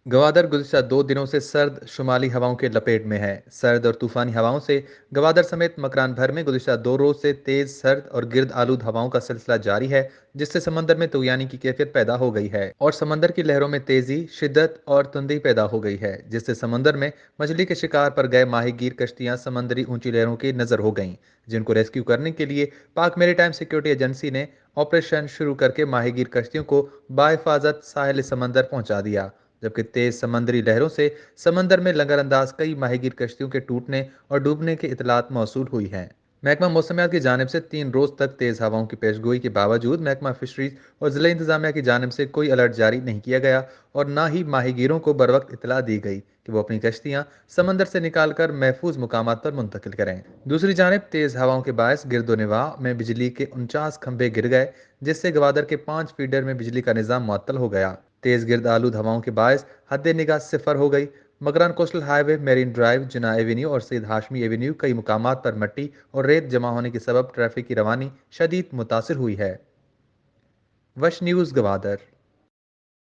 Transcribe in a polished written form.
گوادر گزشتہ 2 دنوں سے سرد شمالی ہواؤں کے لپیٹ میں ہے۔ سرد اور طوفانی ہواؤں سے گوادر سمیت مکران بھر میں گزشتہ 2 روز سے تیز سرد اور گرد آلود ہواؤں کا سلسلہ جاری ہے، جس سے سمندر میں طغیانی کی کیفیت پیدا ہو گئی ہے اور سمندر کی لہروں میں تیزی، شدت اور تندی پیدا ہو گئی ہے، جس سے سمندر میں مچھلی کے شکار پر گئے ماہی گیر کشتیاں سمندری اونچی لہروں کی نظر ہو گئیں، جن کو ریسکیو کرنے کے لیے پاک میری ٹائم سیکورٹی ایجنسی نے آپریشن شروع کر کے ماہی گیر کشتیوں کو بحفاظت ساحل سمندر پہنچا دیا، جبکہ تیز سمندری لہروں سے سمندر میں لنگر انداز کئی ماہی گیر کشتیوں کے ٹوٹنے اور ڈوبنے کی اطلاعات موصول ہوئی ہیں۔ محکمہ موسمیات کی جانب سے 3 روز تک تیز ہواؤں کی پیش گوئی کے باوجود محکمہ فشریز اور ضلع انتظامیہ کی جانب سے کوئی الرٹ جاری نہیں کیا گیا اور نہ ہی ماہی گیروں کو بروقت اطلاع دی گئی کہ وہ اپنی کشتیاں سمندر سے نکال کر محفوظ مقامات پر منتقل کریں۔ دوسری جانب تیز ہواؤں کے باعث گرد و نواح میں بجلی کے 49 کھمبے گر گئے، جس سے گوادر کے 5 فیڈر میں بجلی کا نظام معطل ہو گیا۔ تیز گرد آلود ہواؤں کے باعث حد نگاہ صفر ہو گئی۔ مکران کوسٹل ہائی وے، میرین ڈرائیو، جناح ایونیو اور سید ہاشمی ایونیو کئی مقامات پر مٹی اور ریت جمع ہونے کے سبب ٹریفک کی روانی شدید متاثر ہوئی ہے۔ وش نیوز گوادر۔